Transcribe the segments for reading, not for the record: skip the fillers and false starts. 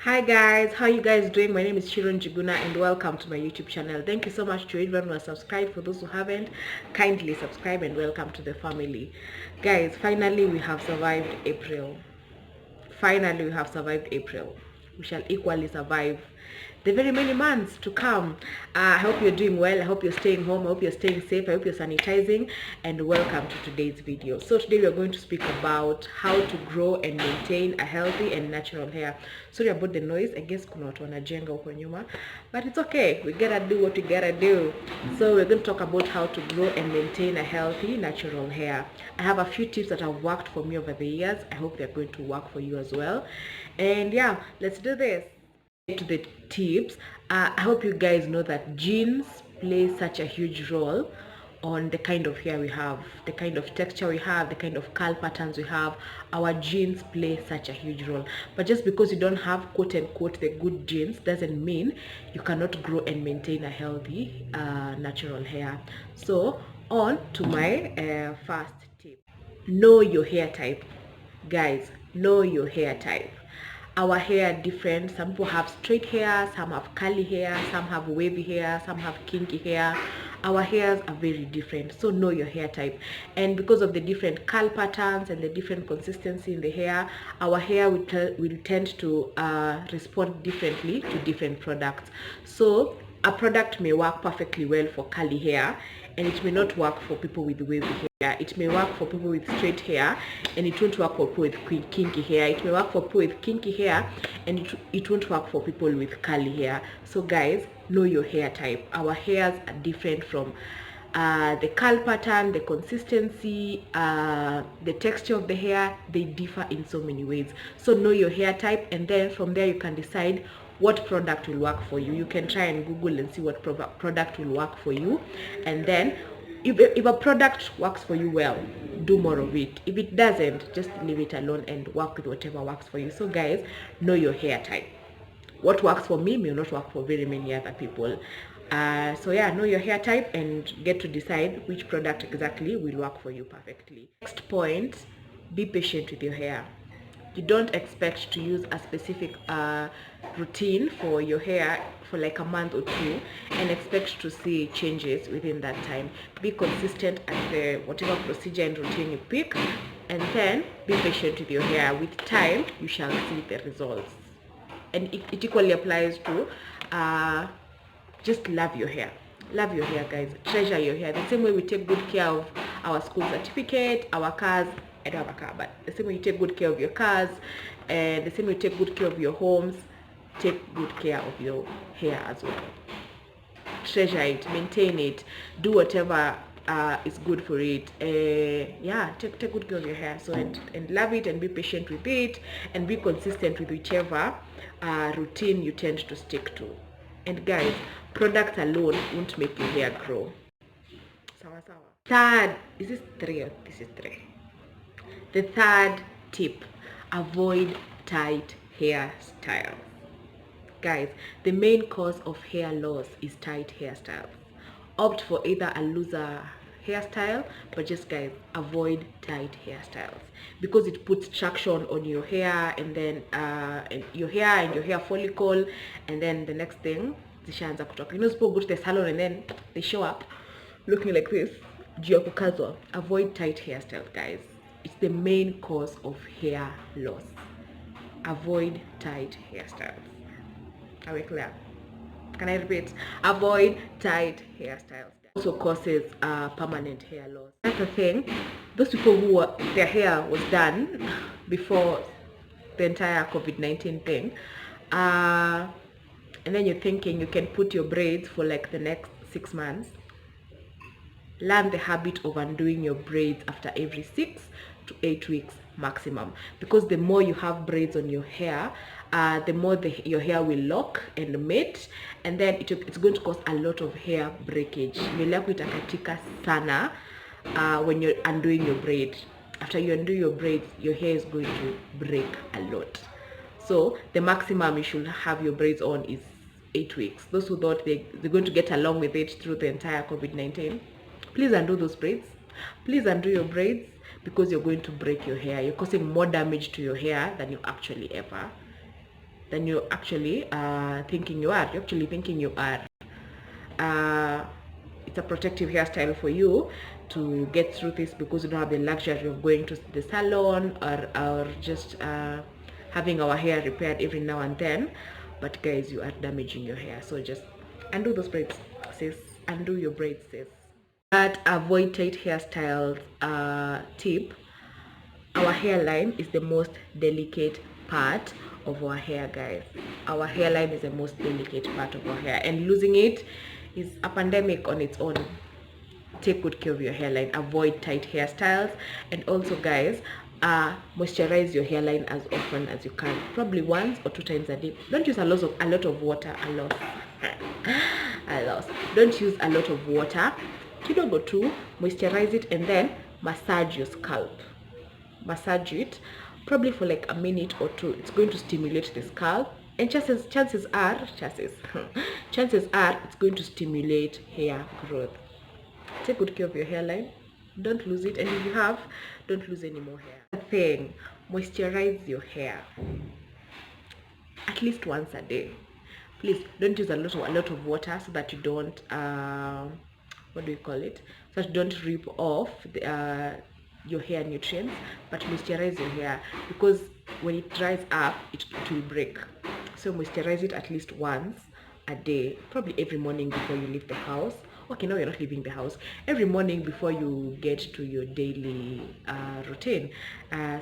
Hi guys, how you guys doing? My name is Shiron Jiguna and welcome to my YouTube channel. Thank you so much to everyone who has subscribed. For those who haven't, kindly subscribe and welcome to the family. Guys, finally we have survived April. Finally we have survived April. We shall equally survive the very many months to come. I hope you're doing well. I hope you're staying home. I hope you're staying safe. I hope you're sanitizing, and welcome to today's video. So today we are going to speak about how to grow and maintain a healthy and natural hair. Sorry about the noise. I guess kuna watu wanajenga huko nyuma, but it's okay. We gotta do what we gotta do. So we're going to talk about how to grow and maintain a healthy natural hair. I have a few tips that have worked for me over the years. I hope they're going to work for you as well. And yeah, let's do this. To the tips, I hope you guys know that genes play such a huge role on the kind of hair we have, the kind of texture we have, the kind of curl patterns we have. Our genes play such a huge role, but just because you don't have quote unquote the good genes doesn't mean you cannot grow and maintain a healthy natural hair. So on to my first tip. Know your hair type. Guys, know your hair type. Our hair are different. Some people have straight hair, some have curly hair, some have wavy hair, some have kinky hair. Our hairs are very different, so know your hair type. And because of the different curl patterns and the different consistency in the hair, our hair will tend to respond differently to different products. So a product may work perfectly well for curly hair and it may not work for people with wavy hair. It may work for people with straight hair and it won't work for people with kinky hair. It may work for people with kinky hair and it won't work for people with curly hair. So guys, know your hair type. Our hairs are different from the curl pattern, the consistency, the texture of the hair. They differ in so many ways. So know your hair type, and then from there you can decide what product will work for you. You can try and Google and see what product will work for you, and then if a product works for you, well, do more of it. If it doesn't, just leave it alone and work with whatever works for you. So guys, know your hair type. What works for me may not work for very many other people. So yeah, know your hair type and get to decide which product exactly will work for you perfectly. Next point, be patient with your hair. You don't expect to use a specific routine for your hair for like a month or two and expect to see changes within that time. Be consistent at the whatever procedure and routine you pick, and then be patient with your hair. With time, you shall see the results. And it equally applies to just love your hair. Love your hair, guys. Treasure your hair. The same way we take good care of our school certificate, our cars. I don't have a car, but the same way you take good care of your cars, and the same way you take good care of your homes, take good care of your hair as well. Treasure it, maintain it, do whatever is good for it. Yeah, take good care of your hair. So and love it and be patient with it and be consistent with whichever routine you tend to stick to. And guys, products alone won't make your hair grow. Sawa sawa. Third, is this three or this is three? The third tip, avoid tight hairstyles. Guys, the main cause of hair loss is tight hairstyles. Opt for either a looser hairstyle, but just guys, avoid tight hairstyles because it puts traction on your hair and then and your hair follicle, and then the next thing, zishaanza kutoka. You know, people go to the salon and then they show up looking like this. Avoid tight hairstyles, guys. It's the main cause of hair loss. Avoid tight hairstyles. Are we clear? Can I repeat? Avoid tight hairstyles. Also causes permanent hair loss. That's the thing. Those people who their hair was done before the entire COVID-19 thing, and then you're thinking you can put your braids for like the next 6 months. Learn the habit of undoing your braids after every 6 to 8 weeks maximum, because the more you have braids on your hair, the more your hair will lock and mate, and then it's going to cause a lot of hair breakage. Nywele yako itakatika sana when you're undoing your braid. After you undo your braids, your hair is going to break a lot. So the maximum you should have your braids on is 8 weeks. Those who thought they're going to get along with it through the entire COVID-19, please undo those braids. Please undo your braids, because you're going to break your hair. You're causing more damage to your hair than you actually ever than you're actually thinking you are. You're actually thinking you are. It's a protective hairstyle for you to get through this, because you don't have the luxury of going to the salon or just having our hair repaired every now and then. But guys, you are damaging your hair, so just undo those braids, sis. Undo your braids, sis. But avoid tight hairstyles tip. Our hairline is the most delicate part of our hair, guys. Our hairline is the most delicate part of our hair, and losing it is a pandemic on its own. Take good care of your hairline. Avoid tight hairstyles, and also, guys, moisturize your hairline as often as you can, probably once or 2 times a day. Don't use a lot of water. Don't use a lot of water. Kidogo too. Moisturize it and then massage your scalp. Massage it probably for like a minute or two. It's going to stimulate the scalp, and chances are it's going to stimulate hair growth. Take good care of your hairline. Don't lose it, and if you have, don't lose any more hair. Moisturize your hair at least once a day. Please don't use a lot of water, so that you don't what do you call it, so that you don't rip off your hair nutrients. But moisturize your hair, because when it dries up, it will break. So moisturize it at least once a day, probably every morning before you leave the house. Okay, no, you're not leaving the house. Every morning before you get to your daily routine.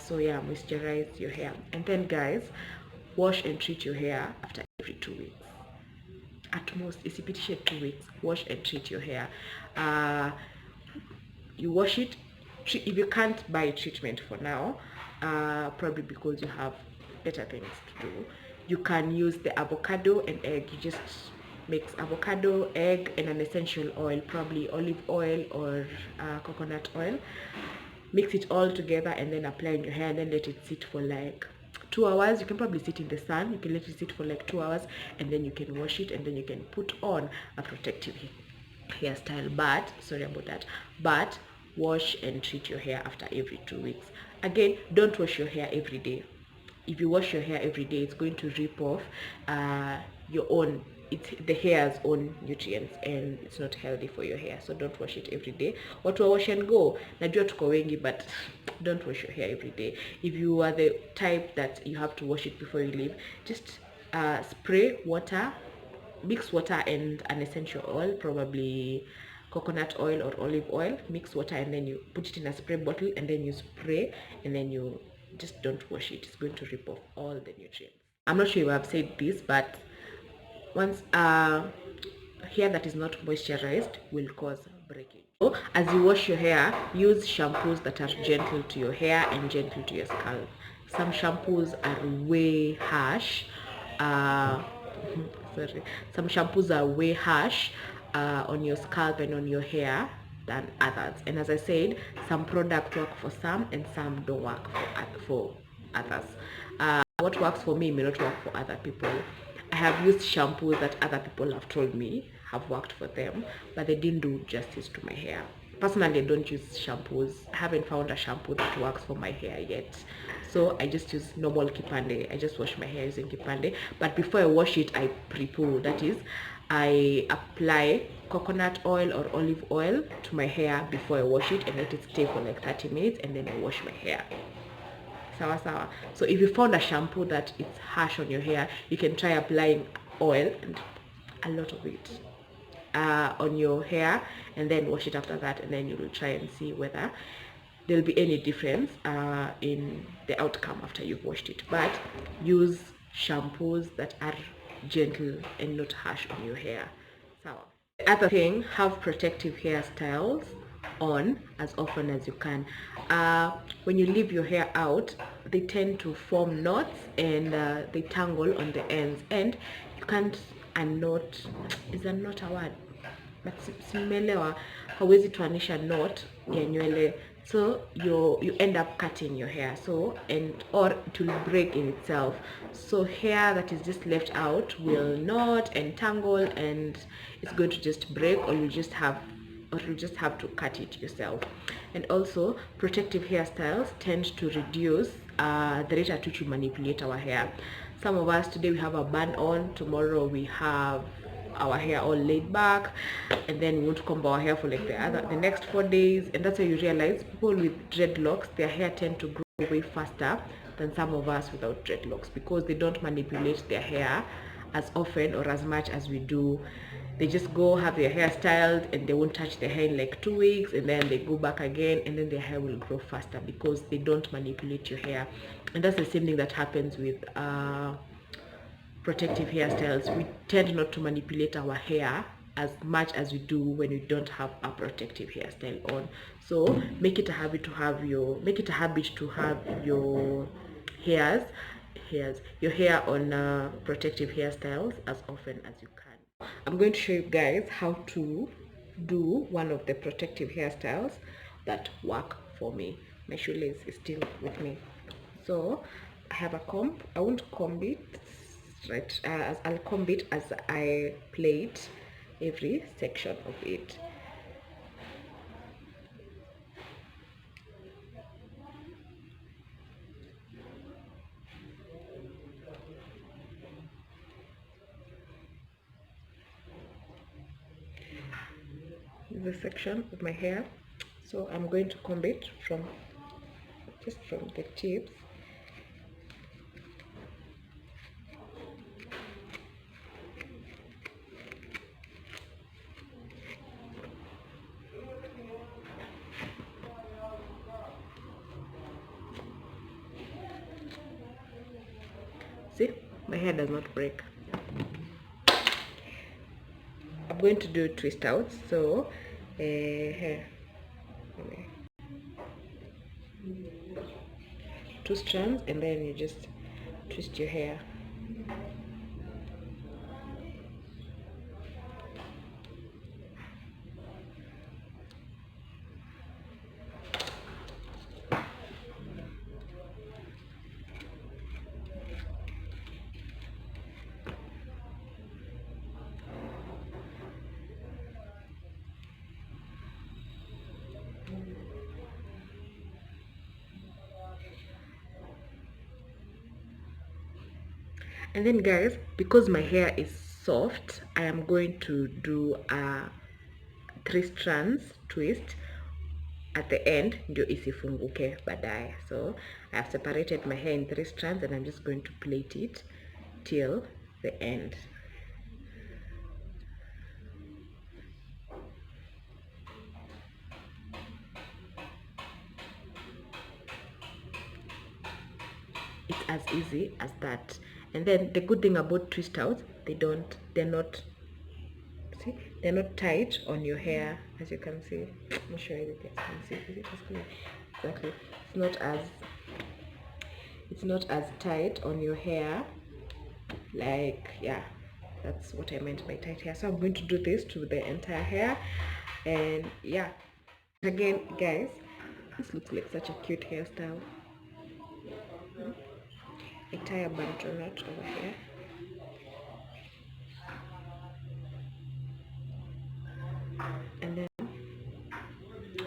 So yeah, moisturize your hair. And then, guys, wash and treat your hair after every 2 weeks. At most, isipitishe 2 weeks. Wash and treat your hair. You wash it. If you can't buy treatment for now, probably because you have better things to do, you can use the avocado and egg. You just mix avocado, egg, and an essential oil, probably olive oil or coconut oil. Mix it all together and then apply in your hair, and then let it sit for like 2 hours. You can probably sit in the sun. You can let it sit for like 2 hours, and then you can wash it, and then you can put on a protective hairstyle. But wash and treat your hair after every 2 weeks. Again, don't wash your hair every day. If you wash your hair every day, it's going to rip off the hair's own nutrients, and it's not healthy for your hair. So don't wash it every day. Watu wa wash and go, najua tuko wengi, but don't wash your hair every day. If you are the type that you have to wash it before you leave, just spray water, mix water and an essential oil, probably coconut oil or olive oil. Mix water and then you put it in a spray bottle, and then you spray, and then you just don't wash it. It's going to rip off all the nutrients. I'm not sure if I've said this, but once hair that is not moisturized will cause breakage. So as you wash your hair, use shampoos that are gentle to your hair and gentle to your scalp. Some shampoos are way harsh. Some shampoos are way harsh on your scalp and on your hair than others. And as I said, some products work for some and some don't work for others. What works for me may not work for other people. I have used shampoos that other people have told me have worked for them, but they didn't do justice to my hair. Personally, I don't use shampoos. I haven't found a shampoo that works for my hair yet. So I just use normal kipande. I just wash my hair using kipande. But before I wash it, I pre-poo. That is, I apply coconut oil or olive oil to my hair before I wash it, and let it stay for like 30 minutes, and then I wash my hair. Sawa. So if you found a shampoo that is harsh on your hair, you can try applying oil, and a lot of it, on your hair, and then wash it after that, and then you will try and see whether there'll be any difference in the outcome after you've washed it. But use shampoos that are gentle and not harsh on your hair. Sawa. The other thing, have protective hairstyles on as often as you can. When you leave your hair out, they tend to form knots, and they tangle on the ends, and you can't unknot. Is a knot a word? But simelewa, hawezi tuanisha knot ya nywele, so you end up cutting your hair, or it will break in itself. So hair that is just left out will knot and tangle, and it's going to just break, or you just have to cut it yourself. And also, protective hairstyles tend to reduce the rate at which we manipulate our hair. Some of us, today we have a bun on, tomorrow we have our hair all laid back, and then we won't comb our hair for like the next 4 days. And that's why you realize people with dreadlocks, their hair tend to grow way faster than some of us without dreadlocks, because they don't manipulate their hair as often or as much as we do. They just go have their hair styled and they won't touch their hair in like 2 weeks, and then they go back again, and then their hair will grow faster because they don't manipulate your hair. And that's the same thing that happens with protective hairstyles. We tend not to manipulate our hair as much as we do when you don't have a protective hairstyle on. So make it a habit to have your your hair on protective hairstyles as often as you can. I'm going to show you guys how to do one of the protective hairstyles that work for me. My shoelace is still with me. So I have a comb. I won't comb it right as I'll comb it as I plait every section of it. The section of my hair, so I'm going to comb it from the tips. See, my hair does not break. I'm going to do twist out, so hair, 2 strands, and then you just twist your hair. And then guys, because my hair is soft, I am going to do a 3 strands twist at the end ndio isifunguke baadaye. So I have separated my hair in 3 strands, and I'm just going to plait it till the end. It's as easy as that. And then the good thing about twist outs, they're not tight on your hair, as you can see. I'm sure you guys can see. Is it as clear? Exactly. It's not as tight on your hair. Like, yeah, that's what I meant by tight hair. So I'm going to do this to the entire hair, and yeah, again guys, this looks like such a cute hairstyle. I tie a bantu knot over here. And then,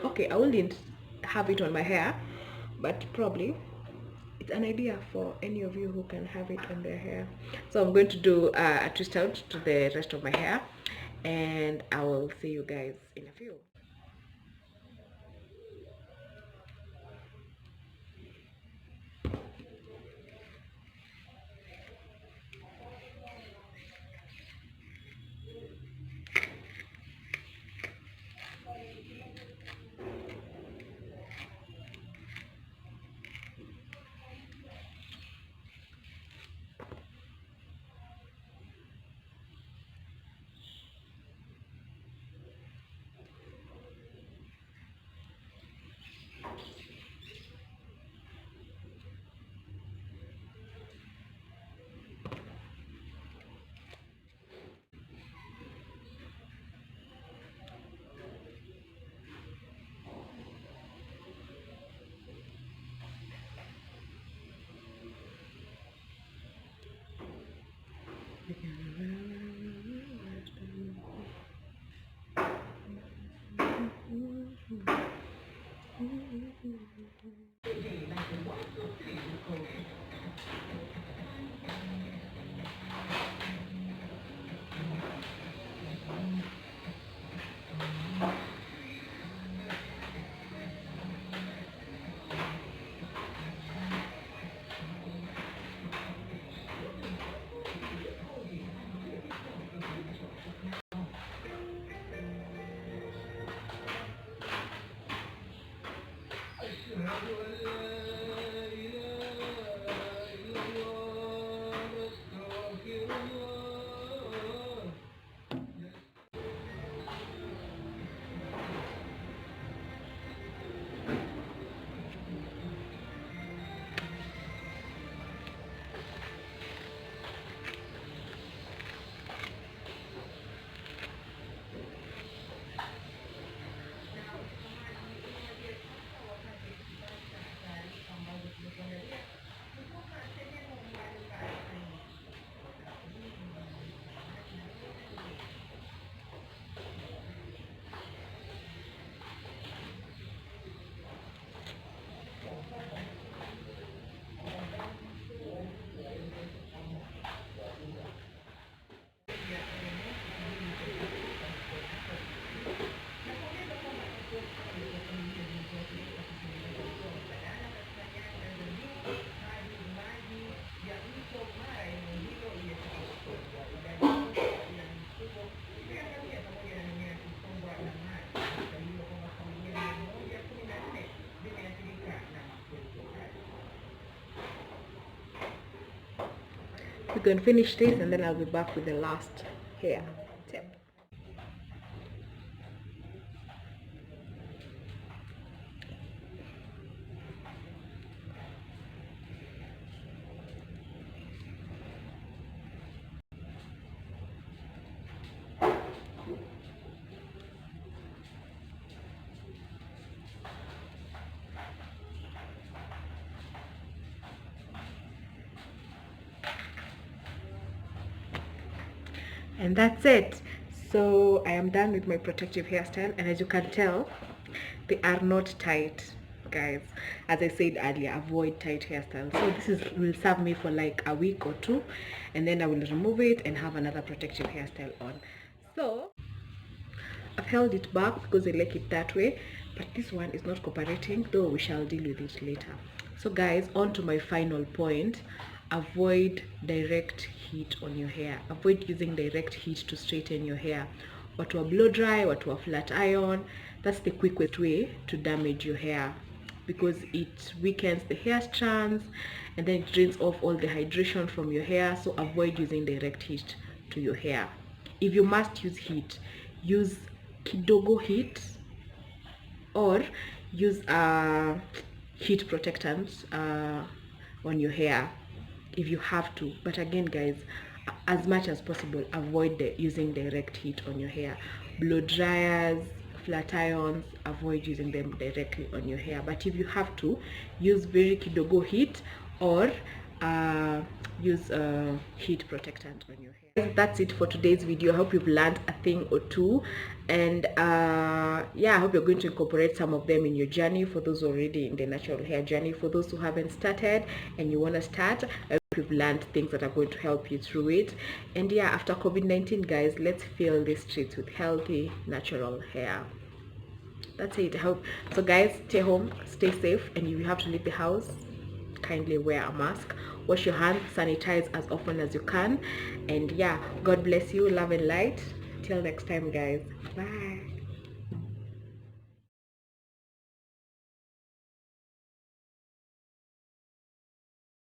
okay, I wouldn't have it on my hair, but probably it's an idea for any of you who can have it on their hair. So I'm going to do a twist out to the rest of my hair, and I will see you guys in a few. We can finish this and then I'll be back with the last hair tip. And that's it. So I am done with my protective hairstyle, and as you can tell, they are not tight, guys. As I said earlier, avoid tight hairstyles. So will serve me for like a week or two, and then I will remove it and have another protective hairstyle on. So I've held it back because I like it that way, but this one is not cooperating, though we shall deal with it later. So guys, on to my final point. Avoid direct heat on your hair. Avoid using direct heat to straighten your hair. Watu wa blow dry, watu wa flat iron, that's the quickest way to damage your hair, because it weakens the hair strands and then it drains off all the hydration from your hair. So avoid using direct heat to your hair. If you must use heat, use kidogo heat, or use a heat protectant on your hair if you have to. But again guys, as much as possible, avoid using direct heat on your hair. Blow dryers, flat irons, avoid using them directly on your hair. But if you have to, use very kidogo heat, or use a heat protectant on your hair. That's it for today's video. I hope you've learned a thing or two, and yeah, I hope you're going to incorporate some of them in your journey. For those already in the natural hair journey, for those who haven't started and you want to start, I hope you've learned things that are going to help you through it. And yeah, after COVID-19 guys, let's fill the streets with healthy natural hair. That's it. I hope so guys. Stay home, stay safe, and if you have to leave the house, kindly wear a mask, wash your hands, sanitize as often as you can, and yeah, God bless you, love and light. Till next time guys, bye.